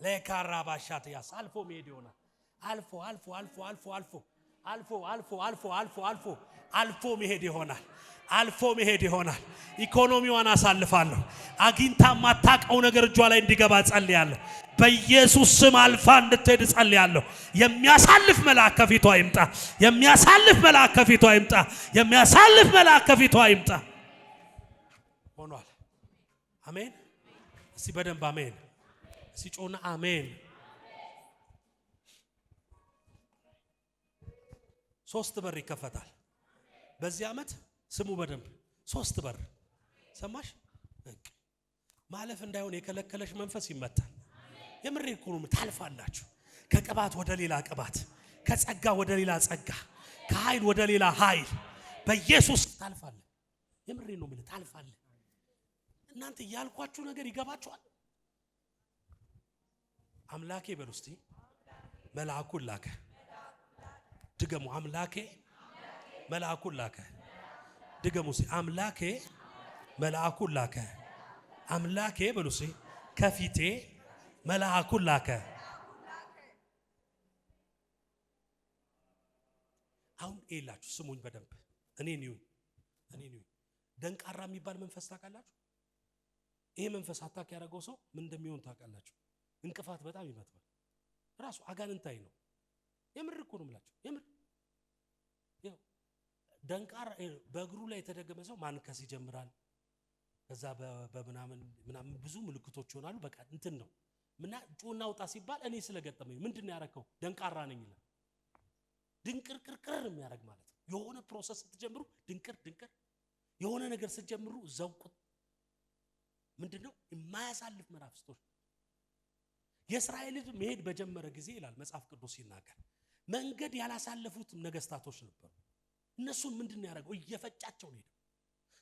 ለካራባሻት ያሳልፎ መሄድ ይሆናል አልፎ መሄድ ይሆናል አልፎ መሄድ ይሆናል ኢኮኖሚዋን አሳልፋለሁ አግኝታ ማታቀው ነገር እጇ ላይ እንዲገባ ጸልያለሁ በኢየሱስ ስም አልፋ እንድትሄድ ጸልያለሁ የሚያሳልፍ መልአክ ከፊቷ ይምጣ የሚያሳልፍ መልአክ ከፊቷ ይምጣ የሚያሳልፍ መልአክ ከፊቷ ይምጣ ሆኗል አሜን እስቲ በደንብ አሜን እስቲ ጮና አሜን ሶስት በር ይከፈታል በዚህ አመት ስሙ በደንብ ሶስት በር ሰማሽ ማለፍ እንዳይሆን የከለከለሽ መንፈስ ይመታል የምሬ ኢኮኖሚ ታልፋላችሁ ከቅባት ወደ ሌላ ቅባት ከጸጋ ወደ ሌላ ጸጋ ከኃይል ወደ ሌላ ኃይል በኢየሱስ ታልፋለ የምሬ ነው ማለት ታልፋለ እናንተ ያልኳችሁ ነገር ይገባችኋል አምላኬ በሉስቲ መልአኩን ላከ ድገሙ አምላኬ መልአኩን ላከ ድገሙሲ አምላኬ መልአኩን ላከ አምላኬ በሉሲ ከፊቴ መልአኩን ላከ አሁን ኤላችሁ ስሙኝ በደንብ እኔ ነው ደንቃራ የሚባል መንፈስ ታውቃላችሁ ይሄ መንፈስ አታክ ያደረገው ሰው ምን እንደሚሆን ታውቃላችሁ እንቅፋት በጣም ይመታል ራሱ አጋንንታይ ነው የምር እኮ ነው ማለት የምር ያው ደንቃራ በእግሩ ላይ የተደገመ ሰው ማንከስ ይጀምራል ከዛ በምናምን ብዙ ምልክቶች ይሆናሉ በቃ እንትን ነው ምና ጮና ወጣ ሲባል እኔ ስለገጠመኝ ምንድነው ያረከው ደንቃራ ነኝ ይላል ድንቅርቅርቅር የሚያረግ ማለት ነው የሆነ ፕሮሰስ ስትጀምሩ ድንቅር የሆነ ነገር ስትጀምሩ ዘውቁት ምንድነው የማያሳልፍ ምዕራፍ ስቶች የእስራኤል ልጅ መሄድ በጀመረ ጊዜ ይላል መጽሐፍ ቅዱስ ይናገር መንገድ ያላሳለፉት ነገስታቶች ነበሩ እነሱን ምንድነው ያረጋው እየፈጫቸው ነው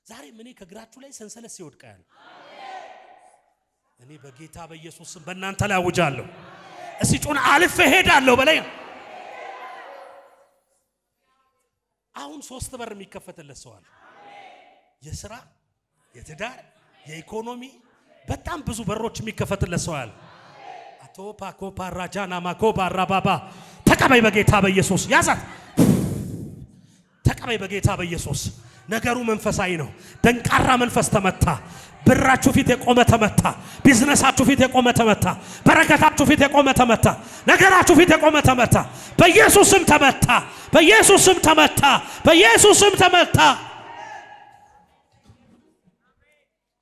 ዛሬ ምን ከግራችሁ ላይ ሰንሰለት ሲወድቃ ያለው እኔ በጌታ በኢየሱስ ስም በእናንተ ላይ አውጃለሁ እስቲ ጮና አልፌ ሄዳለሁ በላይ አሁን ሶስት በር የሚከፈትለት ሰው አለ የሥራ የትዳር የኢኮኖሚ በጣም ብዙ በሮች የሚከፈትለት ሰው አለ አቶፓ ኮፓ ራጃና ማኮባ ራባባ ተቀበይ በጌታ በኢየሱስ ያዛት ተቀበይ በጌታ በኢየሱስ ነገሩ መንፈሳዊ ነው ደንቃራ መንፈስ ተመታ ብራችሁ ፊት የቆመ ተመታ ቢዝነሳችሁ ፊት የቆመ ተመታ በረከታችሁ ፊት የቆመ ተመታ ነገራችሁ ፊት የቆመ ተመታ በኢየሱስ ስም ተመታ በኢየሱስ ስም ተመታ በኢየሱስ ስም ተመታ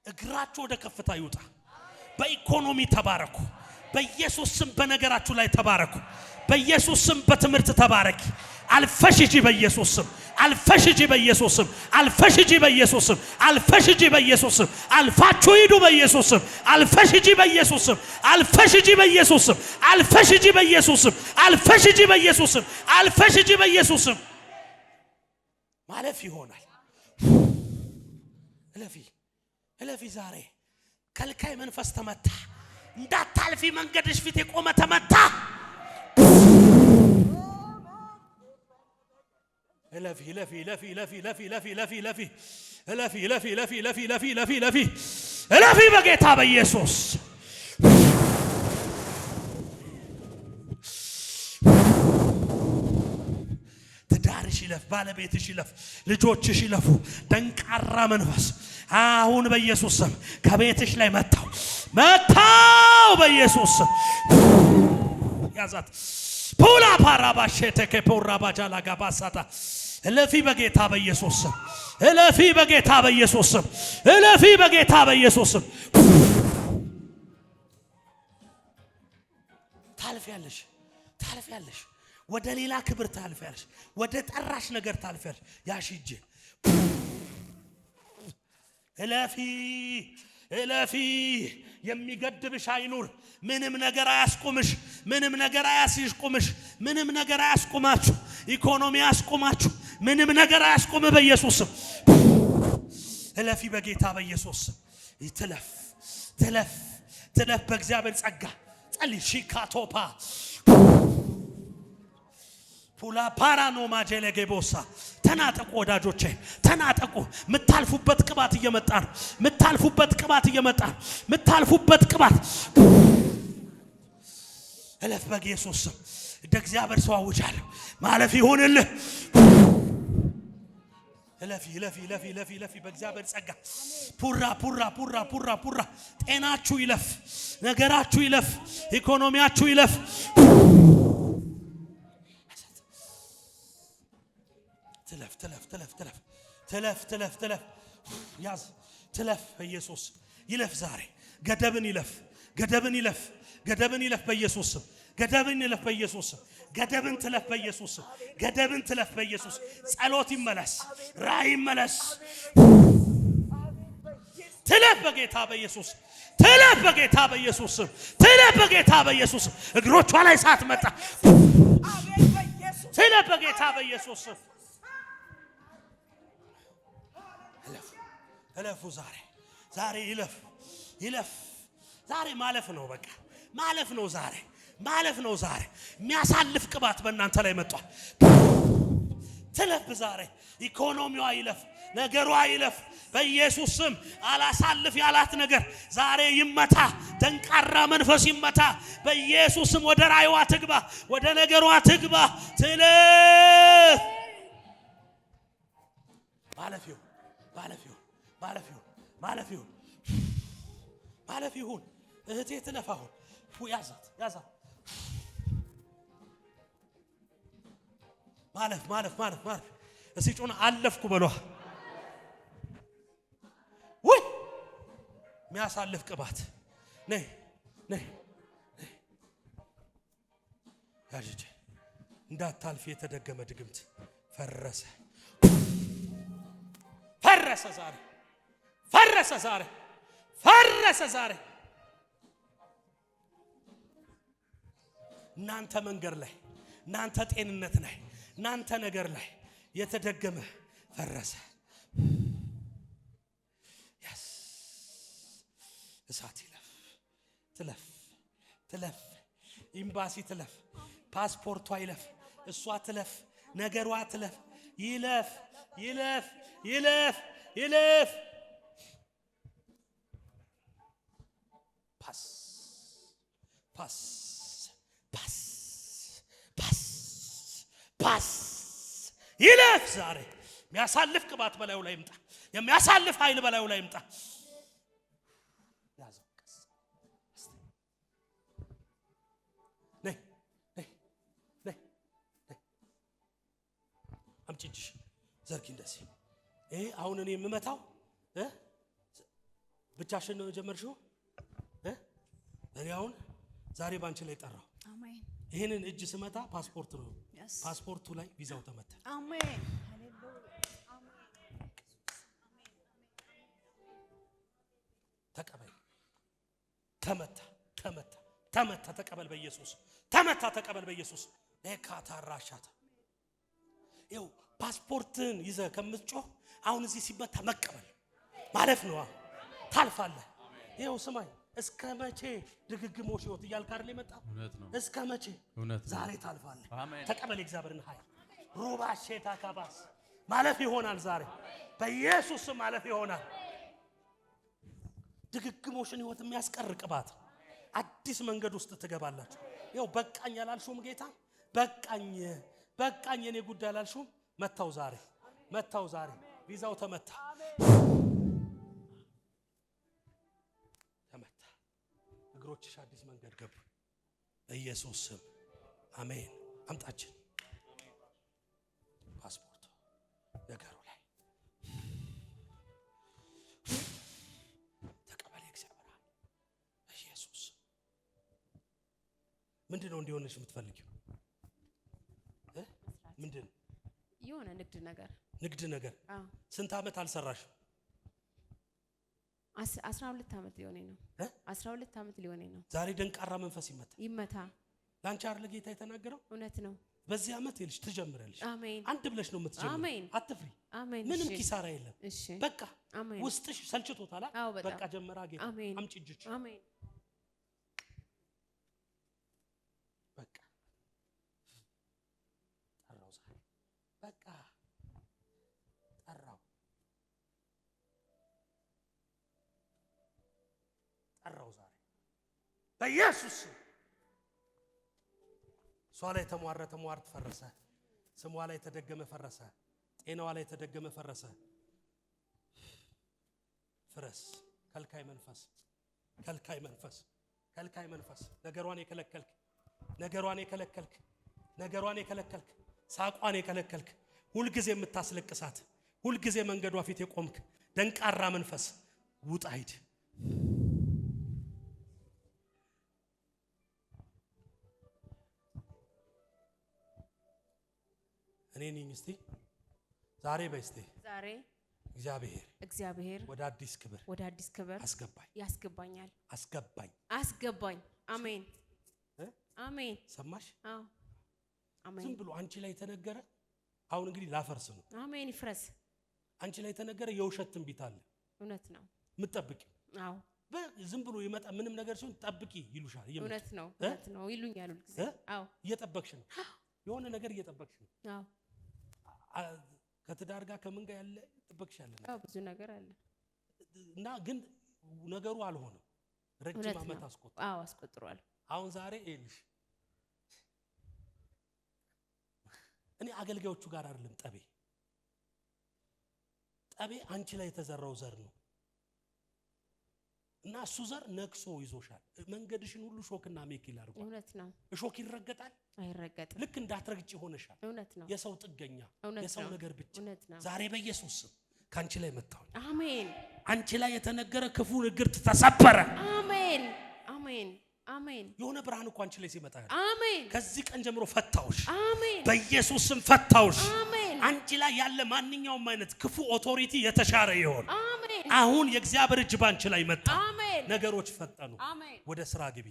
እግራችሁ ወደ ከፍታ ይውጣ በኢኮኖሚ ተባረኩ በኢየሱስ ስም በነገራችሁ ላይ ተባረኩ በኢየሱስ ስም በትምህርት ተባረክ አልፈሽጂ በኢየሱስ ስም አልፈሽጂ በኢየሱስ ስም አልፈሽጂ በኢየሱስ ስም አልፈሽጂ በኢየሱስ ስም አልፋችሁ ሂዱ በኢየሱስ ስም አልፈሽጂ በኢየሱስ ስም አልፈሽጂ በኢየሱስ ስም አልፈሽጂ በኢየሱስ ስም አልፈሽጂ በኢየሱስ ስም አልፈሽጂ በኢየሱስ ስም ማለፍ ይሆናል እለፊ ዛሬ ከልካይ መንፈስ ተመታ እንዳታልፊ መንገድሽ ፊት የቆመ ተመታ እለፊ በጌታ በኢየሱስ ትዳርሽ ይለፍ ባለቤትሽ ይለፍ ልጆችሽ ይለፉ ደንቃራ መንፈስ አሁን በኢየሱስ ስም ከቤትሽ ላይ መታው በኢየሱስ ስም ያዛት ፖላ ፓራባሸተ ከፖራባጃላ ጋባሳታ እለፊ በጌታ በኢየሱስ ስም እለፊ በጌታ በኢየሱስ ስም እለፊ በጌታ በኢየሱስ ስም ታልፊያለሽ ወደ ሌላ ክብር ታልፊያለሽ ወደ ጠራሽ ነገር ታልፊያለሽ ያሽጄ እለፊ የሚገድብሽ አይኑር ምንም ነገር አያስቆምሽ ምንም ነገር አያስቆምሽ ምንም ነገር አያስቆማችሁ ኢኮኖሚ አያስቆማችሁ ምንም ነገር አያስቆም በኢየሱስ ስም እለፊ በጌታ በኢየሱስ ስም ትለፍ በእግዚአብሔር ጸጋ ጸልይ ሺካቶፓ ፑላ ፓራኖ ማጀለጌቦሳ ተናጠቁ ወዳጆቼ ተናጠቁ ምታልፉበት ቅባት እየመጣ ነው ምታልፉበት ቅባት እለፍ በኢየሱስ ስም። እንደ እግዚአብሔር ሰው አውጃለሁ ማለፍ ይሁንልህ። እለፊ በእግዚአብሔር ጸጋ ፑራ ጤናችሁ ይለፍ፣ ነገራችሁ ይለፍ፣ ኢኮኖሚያችሁ ይለፍ። ትለፍ ያዝ ትለፍ በኢየሱስ ይለፍ። ዛሬ ገደብን ይለፍ በኢየሱስ ስም። ገደብን ይለፍ በኢየሱስ ስም። ገደብን ትለፍ በኢየሱስ ስም። ገደብን ትለፍ በኢየሱስ። ጸሎት ይመለስ፣ ራእይ ይመለስ። ትለፍ በጌታ በኢየሱስ። ትለፍ በጌታ በኢየሱስ ስም። ትለፍ በጌታ በኢየሱስ ስም። እግሮቿ ላይ እሳት መጣ። ትለፍ በጌታ በኢየሱስ ስም። እለፉ ዛሬ ይለፍ። ዛሬ ማለፍ ነው። በቃ ማለፍ ነው። ዛሬ የሚያሳልፍ ቅባት በእናንተ ላይ መጥቷል። ትለፍ ዛሬ። ኢኮኖሚዋ ይለፍ፣ ነገሯ ይለፍ በኢየሱስ ስም። አላሳልፍ ያላት ነገር ዛሬ ይመታ። ደንቃራ መንፈስ ይመታ በኢየሱስ ስም። ወደ ራእይዋ ትግባ፣ ወደ ነገሯ ትግባ። ትለፍ። ማለፍ ይሁን። እህቴ ትለፍ። አሁን ያዛት ማለፍ እስቲ ጮና አለፍኩ በሏ። ወይ የሚያሳልፍ ቅባት ነይ ያጅ እንዳታልፍ። የተደገመ ድግምት ፈረሰ ዛሬ። እናንተ መንገድ ላይ፣ እናንተ ጤንነት ላይ፣ እናንተ ነገር ላይ የተደገመ ፈረሰ። እሳት ይለፍ። ትለፍ። ኤምባሲ ትለፍ። ፓስፖርቷ ይለፍ። እሷ ትለፍ። ነገሯ ትለፍ። ይለፍ። ፓስ ይለፍ። ዛሬ የሚያሳልፍ ቅባት በላዩ ላይ ይምጣ። የሚያሳልፍ ኃይል በላዩ ላይ ይምጣ። ያዘው ነይ አምጪ እጅሽ ዘርጊ። እንደዚህ ይሄ አሁን እኔ የምመታው ብቻሽን ነው የጀመርሽው። እኔ አሁን ዛሬ ባንቺ ላይ ጠራው። አሜን። ይሄንን እጅ ስመታ ፓስፖርት ነው። ፓስፖርቱ ላይ ቪዛው ተመታ። አሜን። ተቀበል። ተመታ። ተቀበል በኢየሱስ። ተቀበል በኢየሱስ። ለካታራሻታ ይኸው ፓስፖርትን ይዘህ ከምትጮህ አሁን እዚህ ሲመታ መቀበል ማለፍ ነው። ታልፋለህ። ይኸው ስማኝ፣ እስከ መቼ ድግግሞሽ ህይወት እያልክ አይደል የመጣው? እስከ መቼ? ዛሬ ታልፋለህ። ተቀበል የእግዚአብሔርን ኃይል። ሩባሼታ ካባስ ማለፍ ይሆናል። ዛሬ በኢየሱስ ስም ማለፍ ይሆናል። ድግግሞሽን ህይወት የሚያስቀር ቅባት አዲስ መንገድ ውስጥ ትገባላችሁ። ይኸው በቃኝ ያላልሽውም ጌታ በቃኝ የኔ ጉዳይ ያላልሽውም መታው ዛሬ ቪዛው ተመታ። እግሮችሽ አዲስ መንገድ ገቡ በኢየሱስ ስም አሜን። አምጣችን ፓስፖርቱ ነገሩ ላይ ተቀበል። እግዚአብሔር በኢየሱስ ምንድነው እንዲሆንሽ የምትፈልጊው? ምንድነው? የሆነ ንግድ ነገር። ስንት ዓመት አልሰራሽም? 12 ዓመት ሊሆነኝ ነው። 12 ዓመት ሊሆነኝ ነው። ዛሬ ደንቃራ መንፈስ ይመታ። ላንቺ አይደል ጌታ የተናገረው? እውነት ነው። በዚህ ዓመት ይልሽ ትጀምራለሽ። አሜን። አንድ ብለሽ ነው የምትጀምሪው። አሜን። አትፍሪ። አሜን። ምንም ኪሳራ የለም። እሺ በቃ አሜን። ውስጥሽ ሰልችቶታል። በቃ ጀመራ ጌታ። አሜን። አምጪ እጅሽ። አሜን። በቃ ጠራው ዛሬ። በቃ ጠራው ዛሬ በኢየሱስ እሷ ላይ ተሟረተ ሟርት ፈረሰ። ስሟ ላይ ተደገመ ፈረሰ። ጤናዋ ላይ ተደገመ ፈረሰ። ፍረስ። ከልካይ መንፈስ፣ ከልካይ መንፈስ፣ ከልካይ መንፈስ፣ ነገሯን የከለከልክ፣ ነገሯን የከለከልክ፣ ነገሯን የከለከልክ፣ ሳቋን የከለከልክ፣ ሁልጊዜ የምታስለቅሳት፣ ሁልጊዜ መንገዷ ፊት የቆምክ ደንቃራ መንፈስ ውጣ ሂድ። እኔ ነኝ እስቲ ዛሬ በስቲ ዛሬ እግዚአብሔር ወደ አዲስ ክብር ያስገባኛል። አስገባኝ። አሜን አሜን። ሰማሽ? አዎ አሜን። ዝም ብሎ አንቺ ላይ ተነገረ። አሁን እንግዲህ ላፈርስ ነው። አሜን። ይፍረስ። አንቺ ላይ ተነገረ። የውሸት ትንቢት አለ። እውነት ነው። ምትጠብቂ? አዎ። ዝም ብሎ ይመጣ ምንም ነገር ሲሆን ጠብቂ ይሉሻል። እውነት ነው ይሉኛል ሁሉ ጊዜ። አዎ። እየጠበቅሽ ነው። የሆነ ነገር እየጠበቅሽ ነው። አዎ። ከትዳር ጋር ከምን ጋር ያለ ጥበቅሻለ? አዎ፣ ብዙ ነገር አለ እና ግን ነገሩ አልሆነም። ረጅም ዓመት አስቆጥሯል። አዎ አስቆጥሯል። አሁን ዛሬ እልሽ እኔ አገልጋዮቹ ጋር አይደለም ጠቤ አንቺ ላይ የተዘራው ዘር ነው እና እሱ ዘር ነክሶ ይዞሻል። መንገድሽን ሁሉ ሾክና ሜኪል አድርጓል። እውነት ነው። እሾክ ይረገጣል? አይረገጥም። ልክ እንዳትረግጭ ሆነሻል። እውነት ነው። የሰው ጥገኛ፣ የሰው ነገር ብቻ። ነው። ዛሬ በኢየሱስ ስም ካንቺ ላይ መጣው። አሜን። አንቺ ላይ የተነገረ ክፉ ንግርት ተሰበረ። አሜን አሜን አሜን። የሆነ ብርሃን እኮ አንቺ ላይ ሲመጣ አሜን። ከዚህ ቀን ጀምሮ ፈታውሽ። አሜን። በኢየሱስ ስም ፈታውሽ። አሜን። አንቺ ላይ ያለ ማንኛውም አይነት ክፉ ኦቶሪቲ የተሻረ ይሆን። አሜን። አሁን የእግዚአብሔር እጅ ባንቺ ላይ መጣ። አሜን። ነገሮች ፈጠኑ። አሜን። ወደ ስራ ግቢ።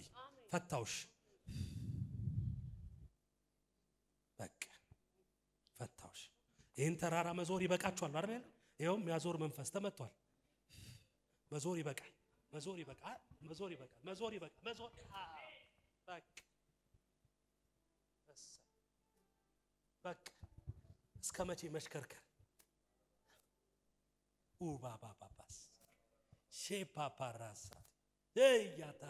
ፈታውሽ። በቃ ፈታውሽ። ይሄን ተራራ መዞር ይበቃችኋል አይደል? ይሄውም ያዞር መንፈስ ተመቷል። መዞር ይበቃል። መዞር ይበቃል። መዞር ይበቃል። መዞር ይበቃል። መዞር በቃ እስከ መቼ መሽከርከር? ባባባባስ ሼፓ ፓራሳ ያታ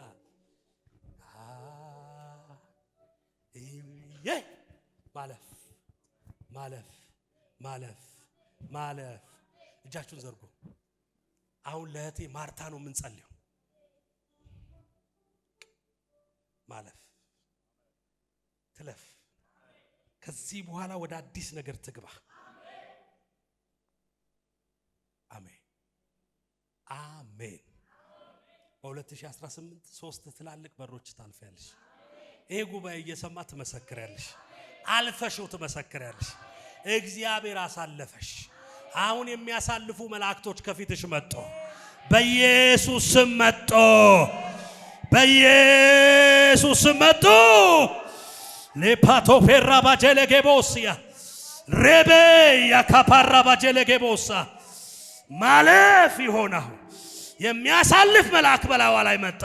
ማለፍ ማለፍ ማለፍ ማለፍ። እጃችሁን ዘርጉ። አሁን ለእህቴ ማርታ ነው የምንጸልየው። ማለፍ ትለፍ። ከዚህ በኋላ ወደ አዲስ ነገር ትግባ። አሜን አሜን። በ2018 3 ትላልቅ በሮች ታልፊያለሽ። ይሄ ጉባኤ እየሰማ ትመሰክሪያለሽ። አልፈሽው ትመሰክሪያለሽ። እግዚአብሔር አሳለፈሽ። አሁን የሚያሳልፉ መላእክቶች ከፊትሽ መጡ። በኢየሱስ ስም መጡ። በኢየሱስ ስም መጡ። ሌፓቶ ፌራ ባጀለጌቦስያ ሬቤ ያካፓራ ባጀለጌቦሳ ማለፍ ይሆናል። የሚያሳልፍ መልአክ በላይዋ ላይ መጣ።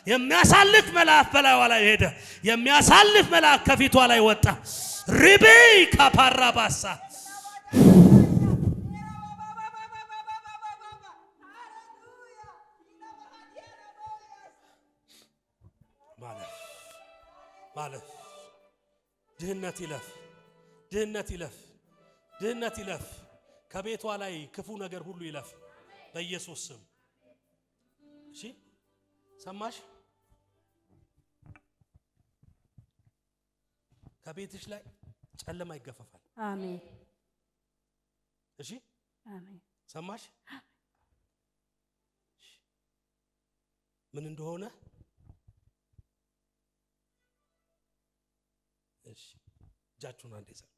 የሚያሳልፍ መልአክ በላይዋ ላይ ሄደ። የሚያሳልፍ መልአክ ከፊቷ ላይ ወጣ። ሪቤ ካፓራ ባሳ ማለፍ። ድህነት ይለፍ፣ ድህነት ይለፍ፣ ድህነት ይለፍ። ከቤቷ ላይ ክፉ ነገር ሁሉ ይለፍ በኢየሱስ ስም። እሺ ሰማሽ? ከቤትሽ ላይ ጨለማ ይገፈፋል። አሜን። እሺ አሜን። ሰማሽ? ምን እንደሆነ እሺ እጃችሁን አንዴ ዘርጉ።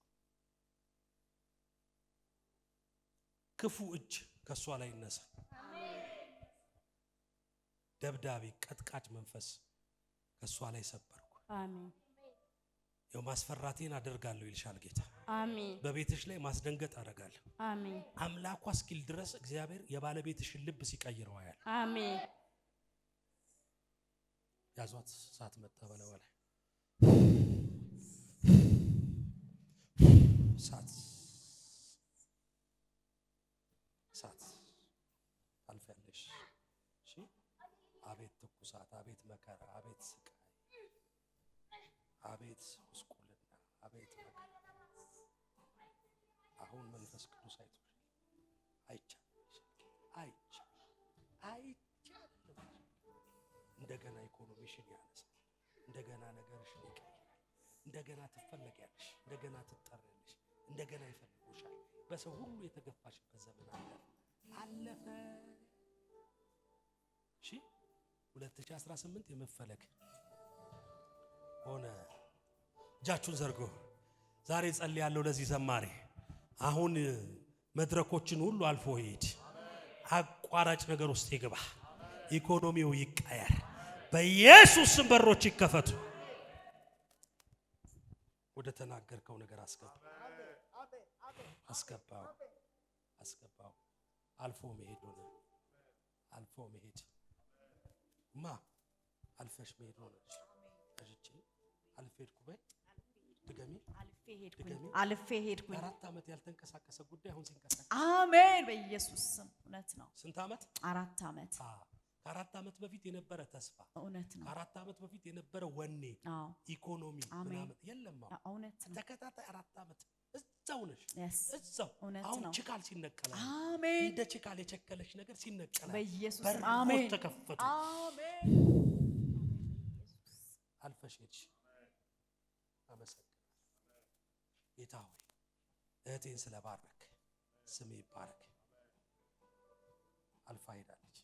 ክፉ እጅ ከሷ ላይ ይነሳ። ደብዳቤ ቀጥቃጭ መንፈስ ከሷ ላይ ሰበርኩ። አሜን። ያው ማስፈራቴን አደርጋለሁ ይልሻል ጌታ። አሜን። በቤትሽ ላይ ማስደንገጥ አደርጋለሁ። አሜን። አምላኳ እስኪል ድረስ እግዚአብሔር የባለቤትሽን ልብ ሲቀይረው ያያል። አሜን። ያዟት ሰዓት መጣ በለው ላይ ሳት አልፈለሽ። እሺ አቤት ትኩሳት፣ አቤት መከራ፣ አቤት ስቃይ፣ አቤት ጉስቁልና፣ ያደረከውን መንፈስ ቅዱስ አይቻልም። እንደገና ኢኮኖሚሽን ያነሳል። እንደገና ነገርሽን ይቀይራል። እንደገና ትፈለጊያለሽ። እንደገና ትጠሪያለሽ። እንደገና ይፈልጉሻል። በሰው ሁሉ የተገፋሽበት ዘመን አለፈ። እሺ 2018 የመፈለግ ሆነ። እጃችሁን ዘርጎ ዛሬ ጸልያለሁ ለዚህ ዘማሪ አሁን መድረኮችን ሁሉ አልፎ ይሄድ። አቋራጭ ነገር ውስጥ ይግባ። ኢኮኖሚው ይቀየር። በኢየሱስ ስም በሮች ይከፈቱ። ወደ ተናገርከው ነገር አስገባው። አልፎ መሄድ ሆነ። አልፎ መሄድ አልፈሽ መሄድ ሆነ። እሺ አልፌ ሄድኩ በይ። ድገሚ። አልፌ ሄድኩኝ። 4 ዓመት ያልተንቀሳቀሰ ጉዳይ አሁን ሲንቀሳቀስ አሜን። በኢየሱስ ስም እውነት ነው። ስንት ዓመት? 4 ዓመት። ከ4 ዓመት በፊት የነበረ ተስፋ እውነት ነው። ከ4 ዓመት በፊት የነበረ ወኔ፣ ኢኮኖሚ ምናምን የለም። እውነት ነው። ተከታታይ 4 ዓመት እዛው ነሽ። እዛው አሁን ችካል ሲነቀል አሜን። እንደ ችካል የቸከለሽ ነገር ሲነቀል በኢየሱስ ስም አሜን። ተከፈቱ። አሜን። አልፈሽ ሄድሽ። አመሰግናለሁ ጌታ ሆይ እህቴን ስለባረክ ስም ይባረክ። አልፋ ሄዳለች።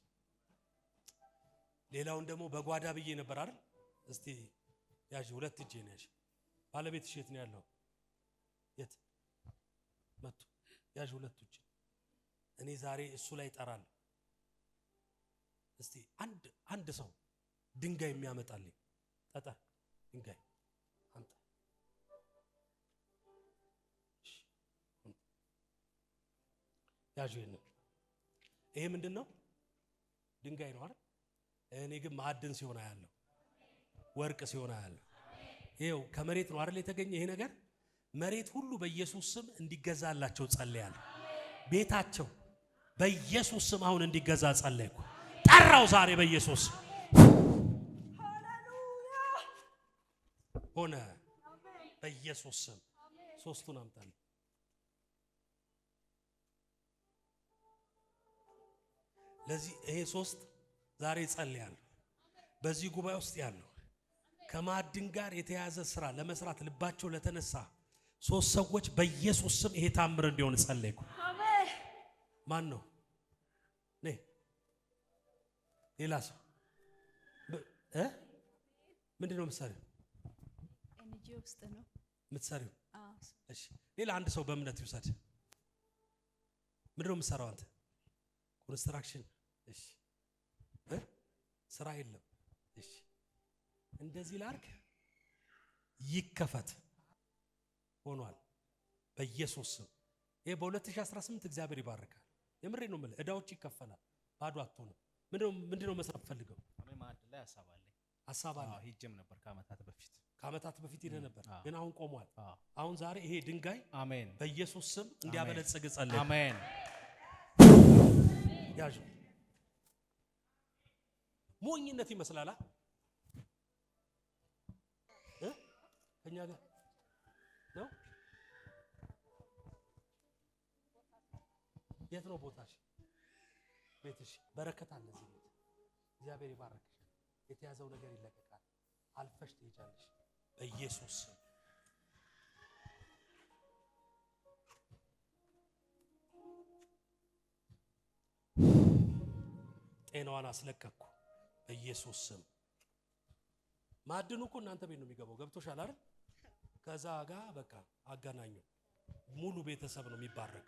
ሌላውን ደግሞ በጓዳ ብዬ ነበር አይደል? እስቲ ያዥ። 2 እጄ ነው ያዥ። ባለቤትሽ የት ነው ያለው? የት መጡ? ያዥ 2 እጄ። እኔ ዛሬ እሱ ላይ እጠራለሁ። እስቲ አንድ ሰው ድንጋይ የሚያመጣልኝ ጠጠር ድንጋይ አምጣ። ያዥ። ይሄ ምንድን ነው? ድንጋይ ነው አይደል? እኔ ግን ማዕድን ሲሆን ያለው ወርቅ ሲሆን ያለው ይሄው ከመሬት ነው አይደል የተገኘ ይሄ ነገር። መሬት ሁሉ በኢየሱስ ስም እንዲገዛላቸው ጸልያለሁ። ቤታቸው በኢየሱስ ስም አሁን እንዲገዛ ጸለይኩ። ጠራው ዛሬ በኢየሱስ ሆነ። በኢየሱስ ስም 3ቱን አምጣልኝ። ለዚህ ይሄ 3 ዛሬ ጸልያለሁ። በዚህ ጉባኤ ውስጥ ያለው ከማዕድን ጋር የተያዘ ስራ ለመስራት ልባቸው ለተነሳ 3 ሰዎች በኢየሱስ ስም ይሄ ታምር እንዲሆን ጸለይኩ። አሜን። ማን ነው? ነይ። ሌላ ሰው ምንድነው የምትሰሪው? ኤንጂኦ ውስጥ ነው የምትሰሪው? እሺ። ሌላ አንድ ሰው በእምነት ይውሰድ። ምንድነው የምትሰራው አንተ? ኮንስትራክሽን። እሺ። ስራ የለም። እሺ። እንደዚህ ላርክ ይከፈት ሆኗል በኢየሱስ ስም። ይሄ በ2018 እግዚአብሔር ይባርካል። የምሬ ነው የምልህ። እዳዎች ይከፈላል። ባዶ አትሆንም። ምንድነው መስራት ፈልገው? እኔ ማዕድ ላይ ሐሳብ አለ። ሄጄም ነበር ከዓመታት በፊት ሄደ ነበር፣ ግን አሁን ቆሟል። አሁን ዛሬ ይሄ ድንጋይ አሜን በኢየሱስ ስም እንዲያበለጽግ ጸልይ። አሜን። ያዥ። ሞኝነት ይመስላል ከኛ ጋር ነው። የት ነው ቦታሽ? ቤትሽ። በረከት አለ እዚህ ቤት። እግዚአብሔር ይባርክሽ። የተያዘው ነገር ይለቀቃል። አልፈሽ ትሄጃለሽ በኢየሱስ ስም። ጤናዋን አስለቀቅኩ በኢየሱስ ስም። ማዕድኑ እኮ እናንተ ቤት ነው የሚገባው። ገብቶሻል አይደል? ከዛ ጋር በቃ አገናኙ። ሙሉ ቤተሰብ ነው የሚባረክ።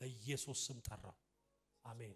በኢየሱስ ስም ጠራው። አሜን።